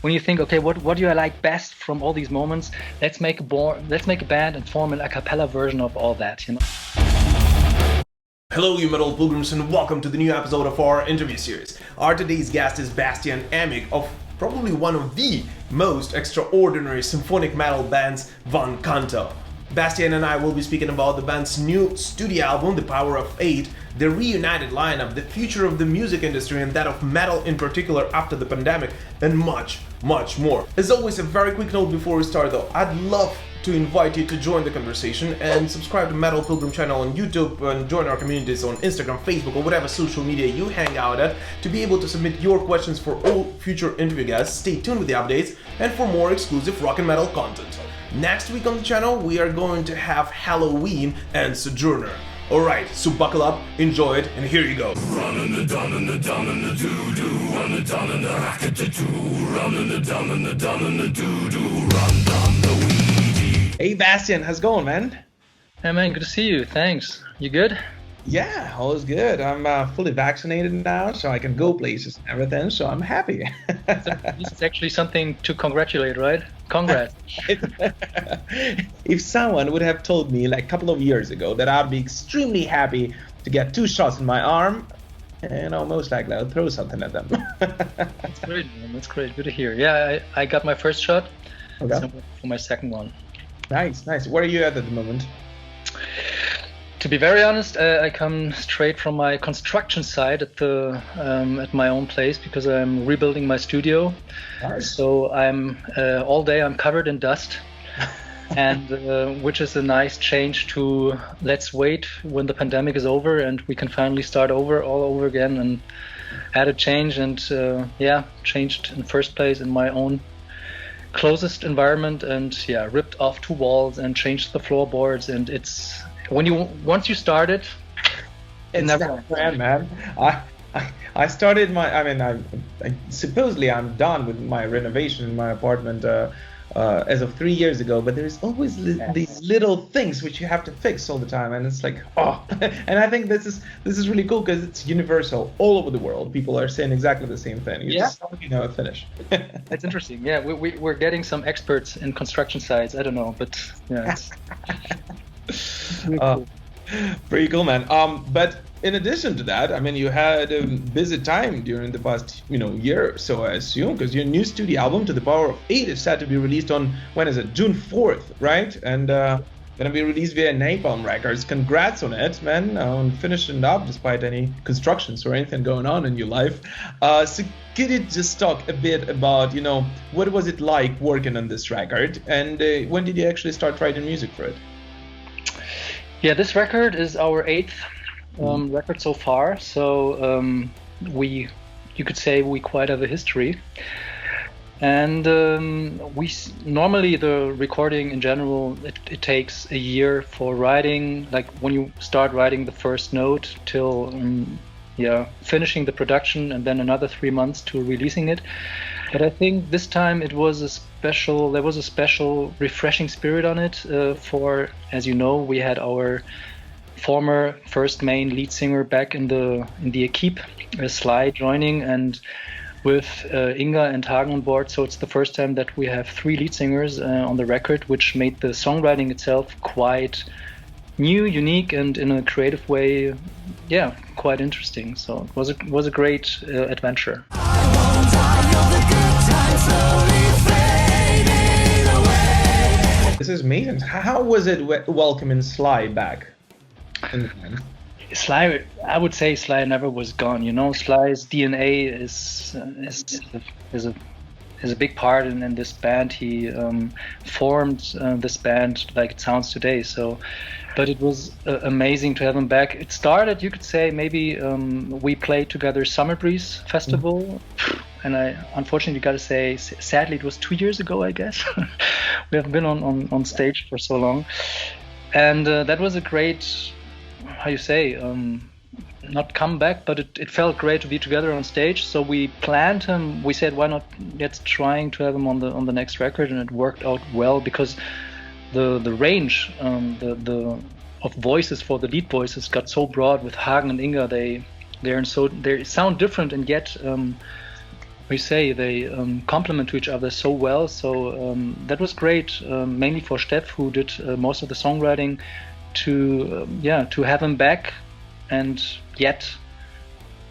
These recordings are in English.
when you think, okay, what do I like best from all these moments? Let's make a band and form an a cappella version of all that, you know. Hello, you metal pilgrims, and welcome to the new episode of our interview series. Our today's guest is Bastian Emig of probably one of the most extraordinary symphonic metal bands, Canto. Bastian and I will be speaking about the band's new studio album, The Power of Eight, the reunited lineup, the future of the music industry and that of metal in particular after the pandemic, and much, much more. As always, a very quick note before we start though. I'd love to invite you to join the conversation and subscribe to Metal Pilgrim channel on YouTube and join our communities on Instagram, Facebook, or whatever social media you hang out at to be able to submit your questions for all future interview guests. Stay tuned with the updates and for more exclusive rock and metal content. Next week on the channel, we are going to have Halloween and Sojourner. Alright, so buckle up, enjoy it, and here you go. Running the dun and the dun and the doo-doo, run the dun and the hack-a-doo, running the dun and the dun and the doo-doo, run down the weedy. Hey Bastian, how's it going, man? Hey man, good to see you. Thanks. You good? Yeah, all is good. I'm fully vaccinated now, so I can go places and everything, so I'm happy. This is actually something to congratulate, right? Congrats. If someone would have told me like a couple of years ago that I'd be extremely happy to get 2 shots in my arm, most likely I'll throw something at them. That's great, man. That's great. Good to hear. Yeah, I got my first shot. Okay. So for my second one. Nice. Where are you at the moment? To be very honest, I come straight from my construction site at my own place because I'm rebuilding my studio. Nice. So I'm all day I'm covered in dust, and which is a nice change to let's wait when the pandemic is over and we can finally start all over again, and had a change and changed in first place in my own closest environment, and ripped off 2 walls and changed the floorboards, and it's once you start it, it's never ends. Man. I started I supposedly I'm done with my renovation in my apartment as of 3 years ago, but there's always these little things which you have to fix all the time, and it's like and I think this is really cool because it's universal all over the world. People are saying exactly the same thing. You just finish. That's interesting. Yeah, we're getting some experts in construction sites. I don't know, but yeah. It's cool. Pretty cool, man. But in addition to that, you had a busy time during the past, year or so, I assume, because your new studio album, To the Power of Eight, is set to be released on, when is it? June 4th, right? And gonna be released via Napalm Records. Congrats on it, man, on finishing it up despite any constructions or anything going on in your life. So could you just talk a bit about, what was it like working on this record, and when did you actually start writing music for it? Yeah, this record is our 8th record so far, so you could say we quite have a history. And normally the recording in general, it takes a year for writing, like when you start writing the first note till finishing the production, and then another 3 months to releasing it. But I think this time there was a special refreshing spirit on it, for, as you know, we had our former first main lead singer back in the Equipe, SLY, joining, and with Inga and Hagen on board, so it's the first time that we have 3 lead singers on the record, which made the songwriting itself quite new, unique, and in a creative way, quite interesting. So it was a great adventure. This is amazing. How was it welcoming SLY back? SLY, I would say SLY never was gone. SLY's DNA is a big part in this band. He formed this band like it sounds today. So, but it was amazing to have him back. It started, you could say, maybe we played together Summer Breeze Festival. And I unfortunately got to say, sadly, it was 2 years ago, I guess. We haven't been on stage for so long. And that was a great, not comeback, but it felt great to be together on stage. So we planned him. We said, why not? Let's trying to have him on the next record, and it worked out well because the range of voices for the lead voices got so broad with Hagen and Inga. They sound different, and yet we say they complement to each other so well. So that was great, mainly for Steff, who did most of the songwriting, to have him back and get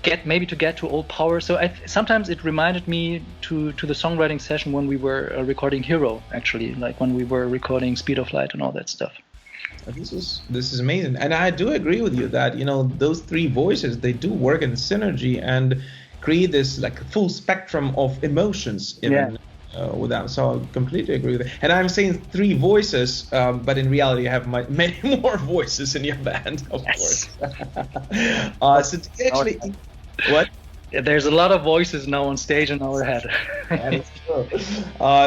to old power. So sometimes it reminded me to the songwriting session when we were recording Hero, actually, like when we were recording Speed of Light and all that stuff. This is amazing, and I do agree with you that those three voices, they do work in synergy and create this like full spectrum of emotions with them. So I completely agree with it. And I'm saying three voices, but in reality, you have many more voices in your band, of course. So do you actually what? Yeah, there's a lot of voices now on stage in our head. That is true.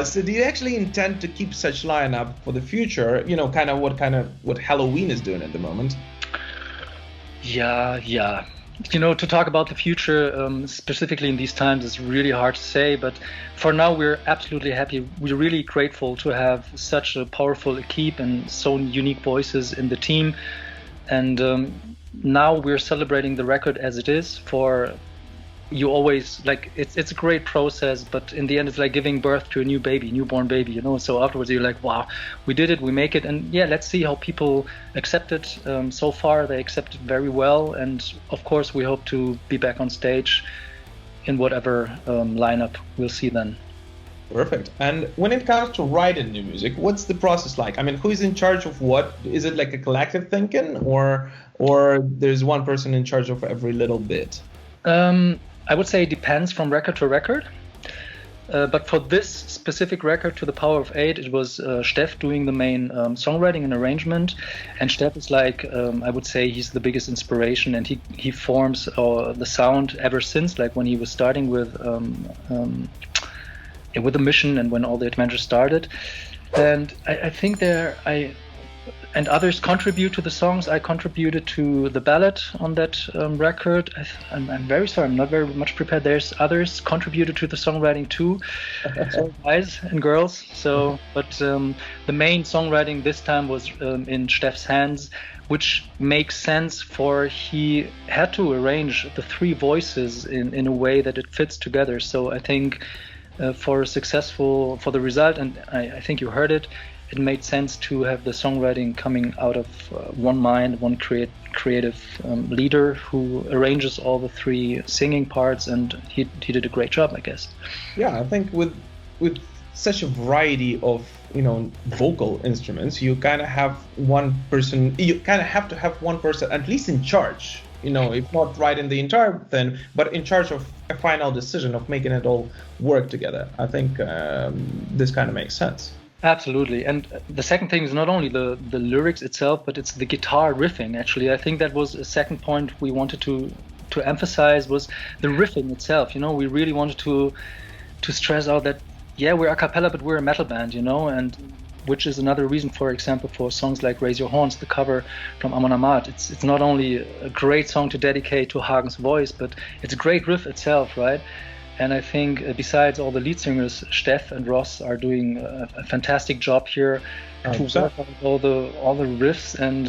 So do you actually intend to keep such lineup for the future? What Halloween is doing at the moment? Yeah. To talk about the future, specifically in these times, is really hard to say. But for now, we're absolutely happy. We're really grateful to have such a powerful equipe and so unique voices in the team. And now we're celebrating the record as it is. You always, like, it's a great process, but in the end it's like giving birth to a newborn baby, so afterwards you're like, wow, we did it, we make it, and let's see how people accept it. So far they accept it very well, and of course we hope to be back on stage in whatever lineup we'll see then. Perfect. And when it comes to writing new music, what's the process like? I mean, who is in charge of what? Is it like a collective thinking, or there's one person in charge of every little bit? I would say it depends from record to record, but for this specific record, To the Power of 8, it was Steff doing the main songwriting and arrangement, and Steff is like, I would say he's the biggest inspiration, and he forms the sound ever since, like when he was starting with the mission and when all the adventures started. And I think and others contribute to the songs. I contributed to the ballad on that record. I'm very sorry, I'm not very much prepared. There's others contributed to the songwriting too, so guys and girls. So, but the main songwriting this time was in Steff's hands, which makes sense, for he had to arrange the three voices in a way that it fits together. So I think for the result, and I think you heard it, it made sense to have the songwriting coming out of one mind, one creative leader who arranges all the three singing parts, and he did a great job, I guess. Yeah, I think with such a variety of vocal instruments, you kind of have one person. You kind of have to have one person at least in charge. If not writing the entire thing, but in charge of a final decision of making it all work together. I think this kind of makes sense. Absolutely. And the second thing is not only the lyrics itself, but it's the guitar riffing. Actually, I think that was a second point we wanted to emphasize, was the riffing itself. We really wanted to stress out that we're a cappella, but we're a metal band, and which is another reason, for example, for songs like Raise Your Horns, the cover from Amon Amarth. It's not only a great song to dedicate to Hagen's voice, but it's a great riff itself, right? And I think besides all the lead singers, Steff and Ross are doing a fantastic job here to work on all the riffs. And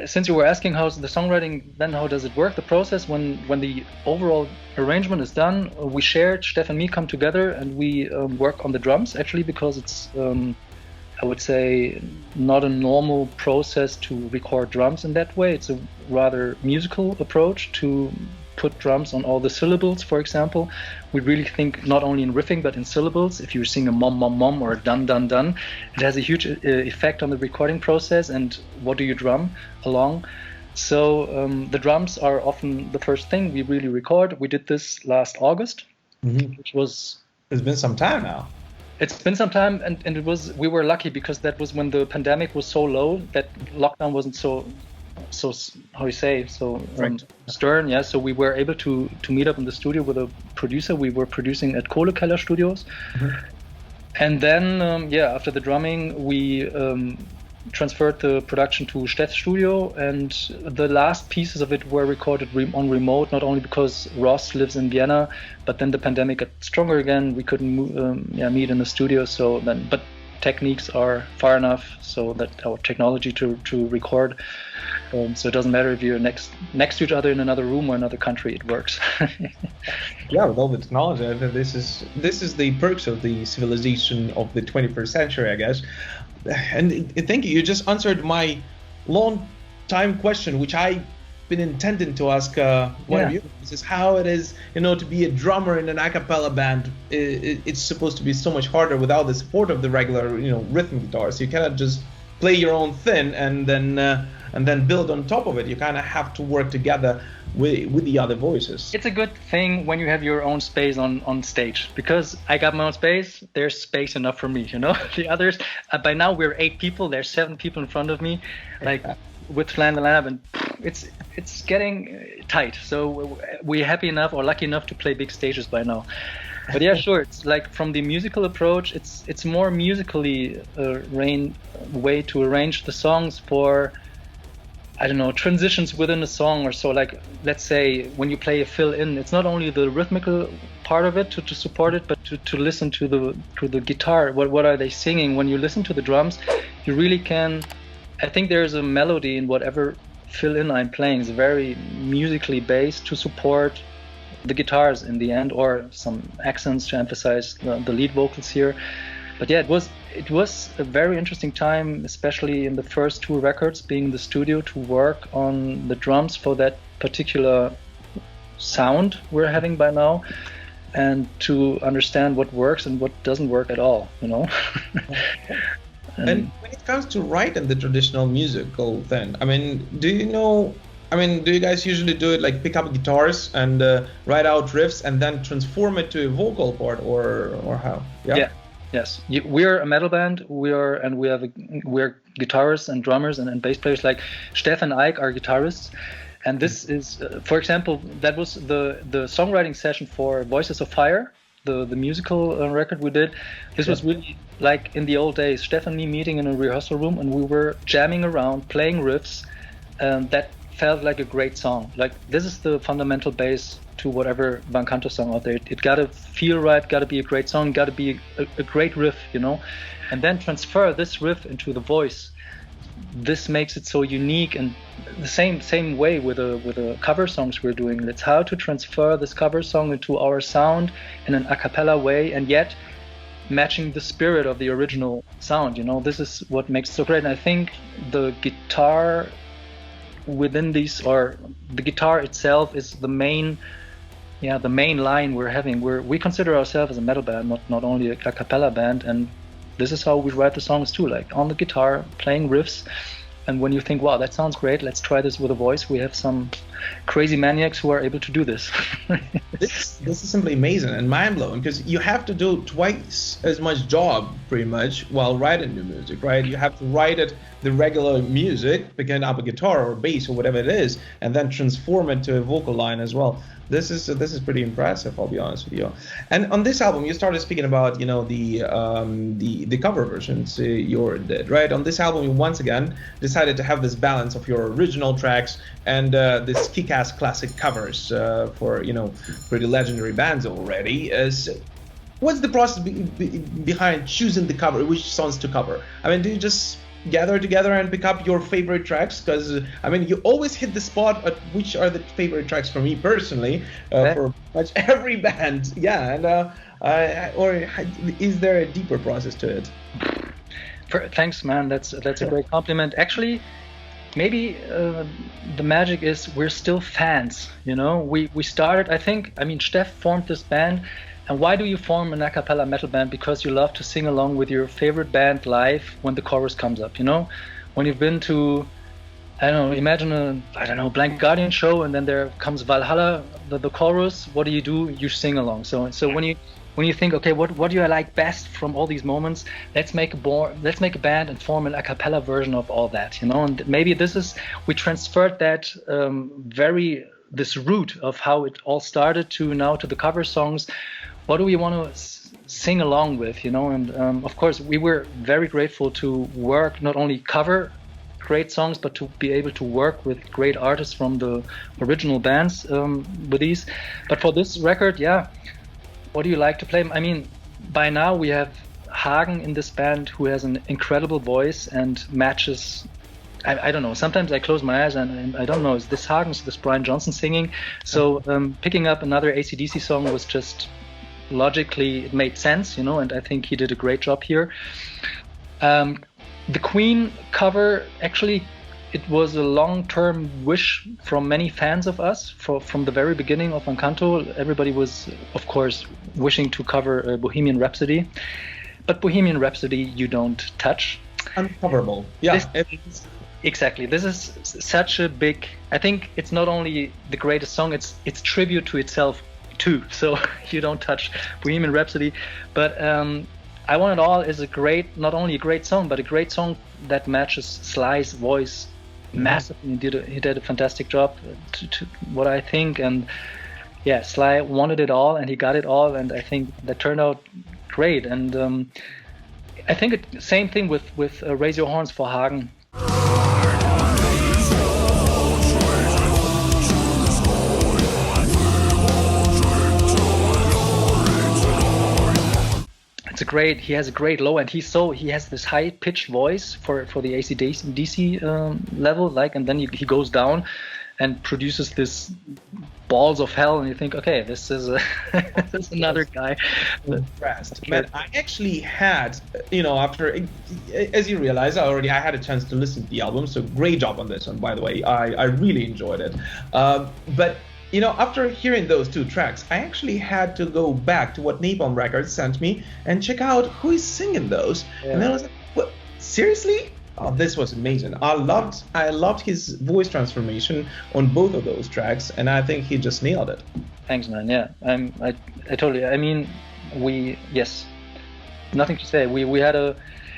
since you were asking how's the songwriting, then how does it work? The process when the overall arrangement is done, we shared, Steff and me come together and we work on the drums, actually, because it's I would say not a normal process to record drums in that way. It's a rather musical approach to put drums on all the syllables, for example. We really think not only in riffing but in syllables. If you sing a mom mom mom or a dun dun dun, it has a huge effect on the recording process and what do you drum along. So the drums are often the first thing we really record. We did this last August, which was... It's been some time now. It's been some time, and we were lucky because that was when the pandemic was so low that lockdown wasn't so how you say, stern. Yeah, so we were able to meet up in the studio with a producer. We were producing at Kohlekeller Studios, and then after the drumming we transferred the production to Steff's studio, and the last pieces of it were recorded on remote, not only because Ross lives in Vienna, but then the pandemic got stronger again. We couldn't meet in the studio, but techniques are far enough so that our technology to record So it doesn't matter if you're next to each other in another room or another country, it works. Yeah, with all the technology, I think this is the perks of the civilization of the 21st century, I guess. And thank you. You just answered my long time question, which I've been intending to ask one of you. This is how it is, to be a drummer in an a cappella band. It's supposed to be so much harder without the support of the regular, rhythm guitar. So you cannot just play your own thing and then build on top of it. You kind of have to work together with the other voices. It's a good thing when you have your own space on stage, because I got my own space. There's space enough for me, The others, by now we're 8 people. There's 7 people in front of me, with Flan the Lab, and it's getting tight. So we're happy enough or lucky enough to play big stages by now. But yeah, sure. It's like from the musical approach, it's more musically way to arrange the songs for, I don't know, transitions within a song or so. Like, let's say when you play a fill-in, it's not only the rhythmical part of it to support it, but to listen to the guitar. What are they singing? When you listen to the drums, you really can. I think there's a melody in whatever fill-in I'm playing. It's very musically based to support the guitars in the end, or some accents to emphasize the lead vocals here. But yeah, it was a very interesting time, especially in the first 2 records, being in the studio to work on the drums for that particular sound we're having by now, and to understand what works and what doesn't work at all, And when it comes to writing the traditional musical thing, do you guys usually do it like pick up guitars and write out riffs and then transform it to a vocal part, or how? Yeah. Yes. We're a metal band. We're guitarists and drummers and bass players. Like Stefan and I are guitarists. And this is, for example, that was the songwriting session for Voices of Fire, the musical record we did. This was really like in the old days, Stefan and me meeting in a rehearsal room, and we were jamming around, playing riffs that felt like a great song. Like, this is the fundamental base to whatever Van Canto song out there. It gotta feel right, gotta be a great song, gotta be a great riff, and then transfer this riff into the voice. This makes it so unique, and the same way with the cover songs we're doing. It's how to transfer this cover song into our sound in an a cappella way, and yet matching the spirit of the original sound. This is what makes it so great. And I think the guitar within these, or the guitar itself, is the main line we're having. We consider ourselves as a metal band, not only a cappella band, and this is how we write the songs too, like on the guitar, playing riffs. And when you think, wow, that sounds great, let's try this with a voice, we have some crazy maniacs who are able to do this. This is simply amazing and mind-blowing, because you have to do twice as much job, pretty much, while writing new music, right? You have to write it, the regular music, picking up a guitar or bass or whatever it is, and then transform it to a vocal line as well. This is pretty impressive, I'll be honest with you. And on this album, you started speaking about the cover versions you did, right? On this album, you once again decided to have this balance of your original tracks and this kick-ass classic covers for pretty legendary bands already. What's the process behind choosing the cover, which songs to cover? Do you just gather together and pick up your favorite tracks? Because you always hit the spot at which are the favorite tracks for me personally, for much every band. Or is there a deeper process to it? Thanks, man. That's a great compliment. Actually, maybe the magic is we're still fans. We started. Steff formed this band. And why do you form an a cappella metal band? Because you love to sing along with your favorite band live when the chorus comes up, When you've been to, imagine a Blank Guardian show, and then there comes Valhalla, the chorus, what do? You sing along. So when you think, okay, what do I like best from all these moments? Let's make a band and form an a cappella version of all that, And maybe we transferred that this root of how it all started to the cover songs. What do we want to sing along with, And of course, we were very grateful to work, not only cover great songs, but to be able to work with great artists from the original bands with these. But for this record, what do you like to play? By now we have Hagen in this band, who has an incredible voice and matches I don't know. Sometimes I close my eyes and I don't know, is this Hagen, is this Brian Johnson singing? So picking up another AC/DC song was just logically, it made sense, and I think he did a great job here. The Queen cover, actually, it was a long-term wish from many fans of us. From the very beginning of Canto, everybody was, of course, wishing to cover Bohemian Rhapsody. But Bohemian Rhapsody you don't touch. Uncoverable. Yeah. Exactly. This is such a big... I think it's not only the greatest song, it's tribute to itself too. So you don't touch Bohemian Rhapsody. But I Want It All is not only a great song, but a great song that matches SLY's voice massively. He did a fantastic job to what I think. And yeah, SLY wanted it all and he got it all. And I think that turned out great. And I think same thing with Raise Your Horns for Hagen. He has a great low, and he has this high pitched voice for the AC/DC level, and then he goes down and produces this balls of hell, and you think, okay, this is this is another guy. Impressed. But I actually had, after, as you realize, I had a chance to listen to the album, so great job on this one, by the way. I really enjoyed it. But after hearing those two tracks, I actually had to go back to what Napalm Records sent me and check out who is singing those. Yeah. And then I was like, what? Seriously? Oh, this was amazing. I loved his voice transformation on both of those tracks, and I think he just nailed it. Thanks, man. Yeah, I totally. I mean, yes, nothing to say.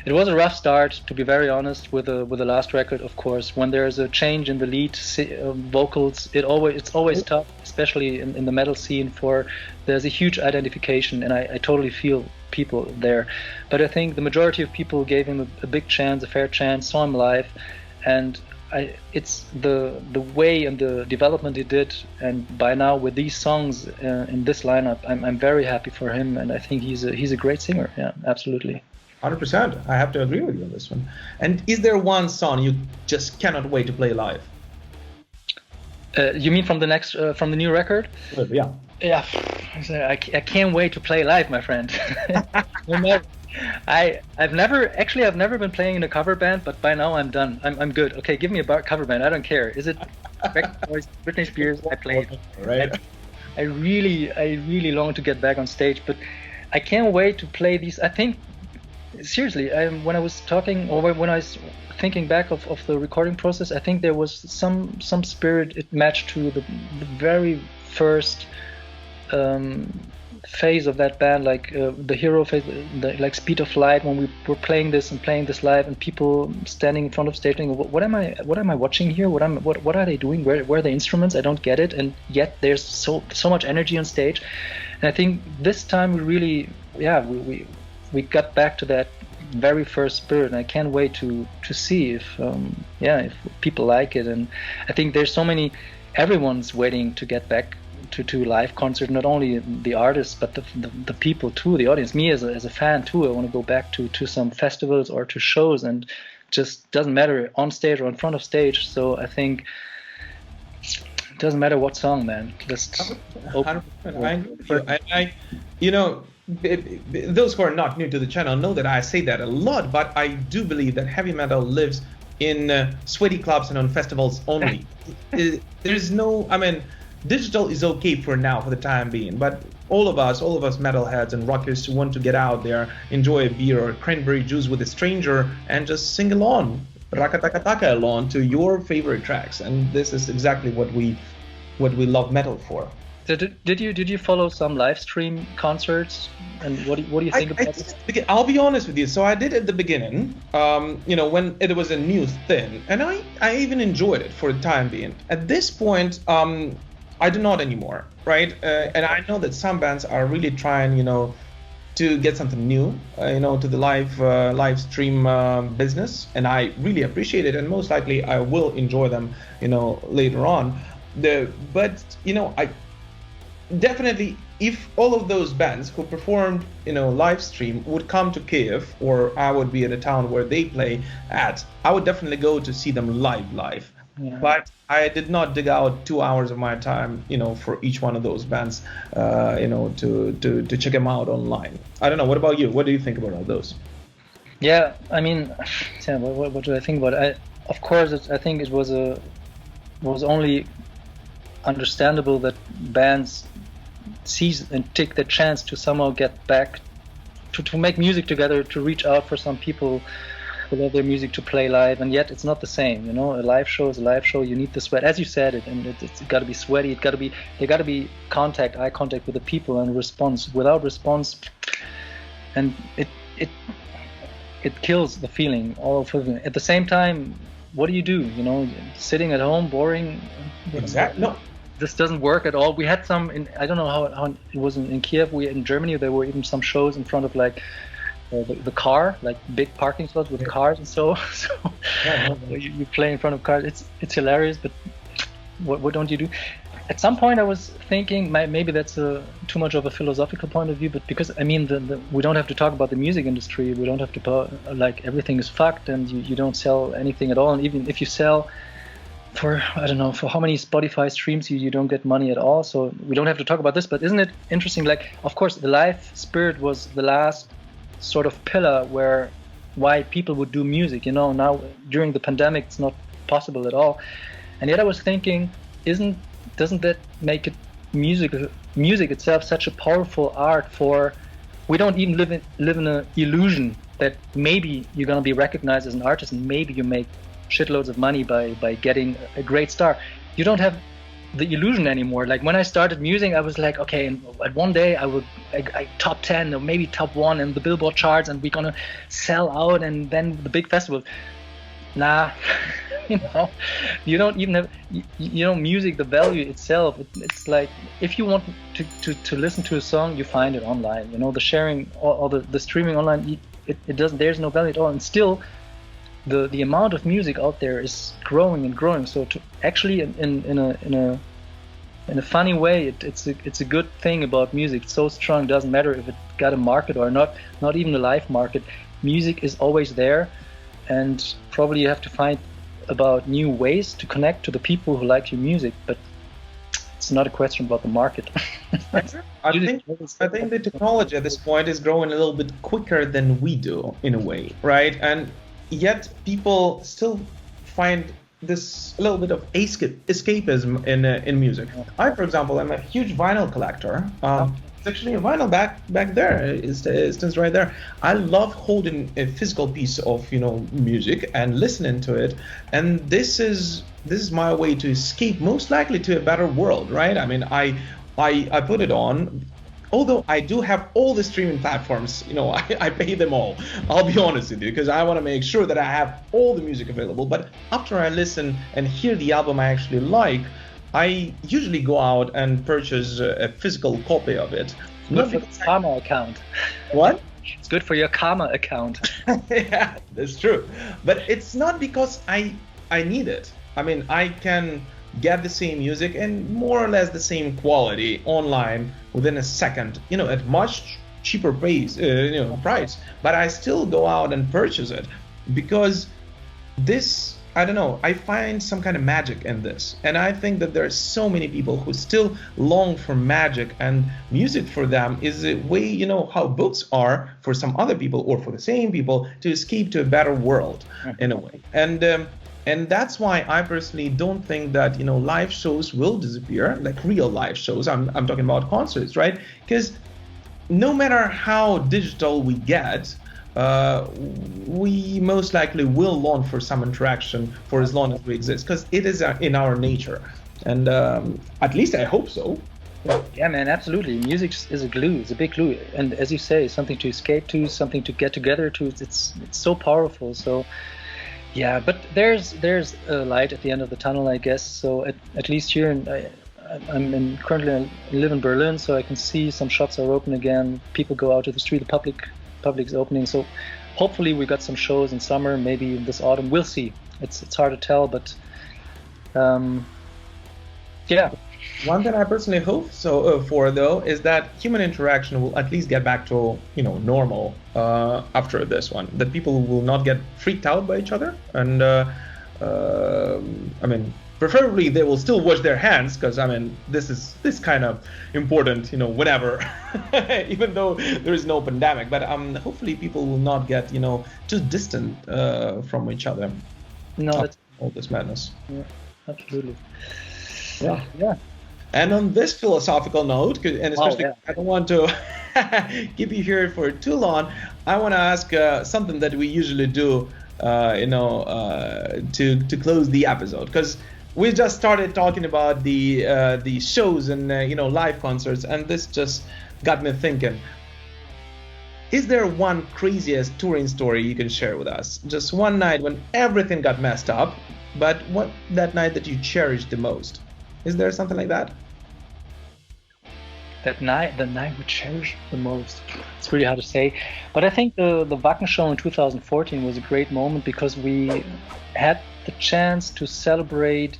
It was a rough start, to be very honest, with the last record. Of course, when there's a change in the lead vocals, it's always tough, especially in the metal scene. There's a huge identification, and I totally feel people there. But I think the majority of people gave him a big chance, a fair chance, saw him live, and it's the way and the development he did. And by now, with these songs in this lineup, I'm very happy for him, and I think he's a great singer. Yeah, absolutely. 100%. I have to agree with you on this one. And is there one song you just cannot wait to play live? You mean from the new record? Yeah. Yeah. I can't wait to play live, my friend. I've never been playing in a cover band, but by now I'm done. I'm good. Okay, give me a cover band. I don't care. Is it Britney Spears? I play it. Right. I really long to get back on stage, but I can't wait to play these. I think. Seriously, when I was talking, or when I was thinking back of the recording process, I think there was some spirit it matched to the very first phase of that band, the hero phase, like Speed of Light, when we were playing this live, and people standing in front of stage thinking, what am I watching here? What are they doing? Where are the instruments? I don't get it. And yet there's so much energy on stage. And I think this time we really, we got back to that very first spirit, and I can't wait to see if people like it. And I think there's everyone's waiting to get back to live concert, not only the artists but the people too, the audience. Me as a fan too, I want to go back to some festivals or to shows, and just doesn't matter on stage or in front of stage. So I think it doesn't matter what song, man. Just open. Those who are not new to the channel know that I say that a lot, but I do believe that heavy metal lives in sweaty clubs and on festivals only. There's digital is okay for now, for the time being, but all of us metalheads and rockers who want to get out there, enjoy a beer or cranberry juice with a stranger, and just sing along, rakatakataka along to your favorite tracks. And this is exactly what we love metal for. Did you follow some live stream concerts, and what do you think about it? I'll be honest with you. So I did at the beginning, when it was a new thing, and I even enjoyed it for the time being. At this point, I do not anymore, right? And I know that some bands are really trying, to get something new, to the live stream business, and I really appreciate it, and most likely I will enjoy them, later on. definitely, if all of those bands who performed, live stream would come to Kiev, or I would be in a town where they play at, I would definitely go to see them live. Yeah. But I did not dig out 2 hours of my time, for each one of those bands, to check them out online. I don't know. What about you? What do you think about all those? Yeah, I mean, yeah, what do I think about it? Of course, I think it was only understandable that bands seize and take the chance to somehow get back to make music together, to reach out for some people who love their music to play live, and yet it's not the same. A live show is a live show. You need the sweat, as you said it, and it's got to be sweaty. There got to be eye contact with the people, and response. Without response, and it kills the feeling. At the same time, what do you do? Sitting at home, boring. Exactly. No. This doesn't work at all. We had some I don't know how it was in Kiev. In Germany, there were even some shows in front of the car, like big parking spots with cars and so you play in front of cars. It's hilarious, but what don't you do? At some point I was thinking, maybe that's too much of a philosophical point of view, but because we don't have to talk about the music industry. We don't have to everything is fucked and you don't sell anything at all, and even if you sell for for how many Spotify streams, you don't get money at all. So we don't have to talk about this, but isn't it interesting? Of course the live spirit was the last sort of pillar why people would do music. Now during the pandemic it's not possible at all, and yet I was thinking, doesn't that make it music itself such a powerful art? We don't even live in an illusion that maybe you're going to be recognized as an artist and maybe you make shitloads of money by getting a great star. You don't have the illusion anymore. When I started music, I was like, okay, and at one day I top 10 or maybe top 1 in the Billboard charts, and we're gonna sell out, and then the big festivals. Nah, you don't even have, music, the value itself. It's like, if you want to listen to a song, you find it online. The sharing or the streaming online, it doesn't. There's no value at all, and still. The amount of music out there is growing and growing. So to actually in a funny way, it's a good thing about music. It's so strong. It doesn't matter if it got a market or not even a live market. Music is always there, and probably you have to find about new ways to connect to the people who like your music. But it's not a question about the market. I think the technology at this point is growing a little bit quicker than we do in a way, right? And yet people still find this a little bit of escapism in music. I, for example, am a huge vinyl collector. It's actually a vinyl back there. It stands right there. I love holding a physical piece of music and listening to it, and this is my way to escape, most likely to a better world, right? I mean, I put it on. Although I do have all the streaming platforms, I pay them all. I'll be honest with you, because I want to make sure that I have all the music available. But after I listen and hear the album I actually like, I usually go out and purchase a physical copy of it. Not for the Karma account. What? It's good for your Karma account. Yeah, that's true. But it's not because I need it. I mean, I can get the same music and more or less the same quality online within a second, at much cheaper price, but I still go out and purchase it because this, I don't know, I find some kind of magic in this, and I think that there are so many people who still long for magic, and music for them is a way, how books are for some other people or for the same people to escape to a better world in a way. And that's why I personally don't think that live shows will disappear, like real live shows. I'm talking about concerts, right? Because no matter how digital we get, we most likely will long for some interaction for as long as we exist, because it is in our nature, and at least I hope so. Yeah, man, absolutely. Music is a glue. It's a big glue, and as you say, something to escape to, something to get together to. It's so powerful. So. Yeah, but there's a light at the end of the tunnel, I guess. So at least here, currently I live in Berlin, so I can see some shops are open again. People go out to the street. The public's opening. So hopefully we got some shows in summer, maybe this autumn. We'll see. It's hard to tell, but yeah. One thing I personally hope for though is that human interaction will at least get back to normal after this one. That people will not get freaked out by each other, and preferably they will still wash their hands, because this kind of important whenever, even though there is no pandemic. But hopefully people will not get too distant from each other. No, that's all this madness. Yeah, absolutely. Yeah. And on this philosophical note, and especially I don't want to keep you here for too long, I want to ask something that we usually do, to close the episode, because we just started talking about the shows and live concerts, and this just got me thinking. Is there one craziest touring story you can share with us? Just one night when everything got messed up, but what that night that you cherished the most? Is there something like that? The night we cherish the most. It's really hard to say, but I think the Wacken show in 2014 was a great moment, because we had the chance to celebrate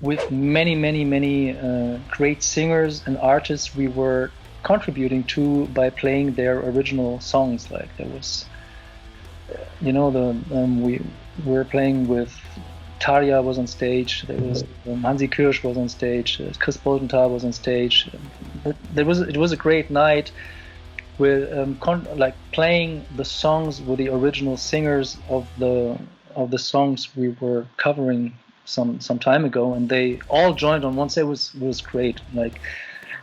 with many great singers and artists we were contributing to by playing their original songs. Like there was, we were playing with. Tarja was on stage. There was Hansi Kirsch was on stage. Chris Boltenthal was on stage. It was a great night with playing the songs with the original singers of the songs we were covering some time ago, and they all joined on one set. It was great. Like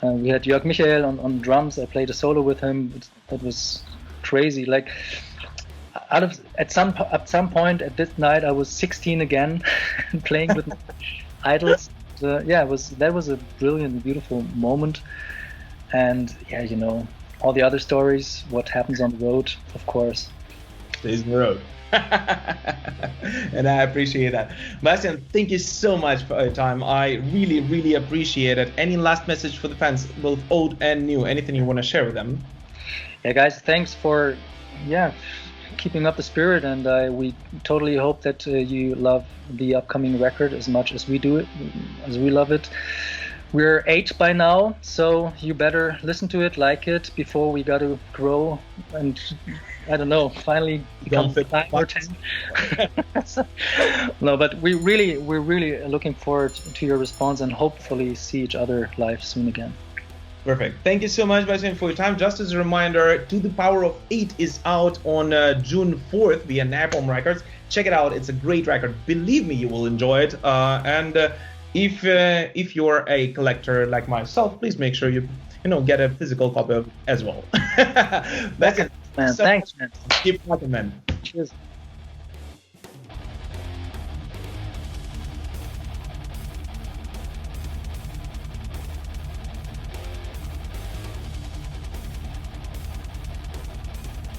we had Jörg Michael on drums. I played a solo with him. That was crazy. Like. At some point at this night, I was 16 again, playing with idols. That was a brilliant, beautiful moment. And all the other stories, what happens on the road, of course. Stays on the road. And I appreciate that. Bastian, thank you so much for your time. I really appreciate it. Any last message for the fans, both old and new? Anything you want to share with them? Yeah, guys, thanks for keeping up the spirit, and we totally hope that you love the upcoming record as much as we do it, as we love it. We're 8 by now, so you better listen to it, like it, before we got to grow and finally become 9 or 10. No, but we're really looking forward to your response, and hopefully see each other live soon again. Perfect. Thank you so much, Bastian, for your time. Just as a reminder, To the Power of 8 is out on June 4th via Napalm Records. Check it out. It's a great record. Believe me, you will enjoy it. If you're a collector like myself, please make sure you get a physical copy of it as well. Bastian, man, thanks, man. Keep rocking, man. Cheers.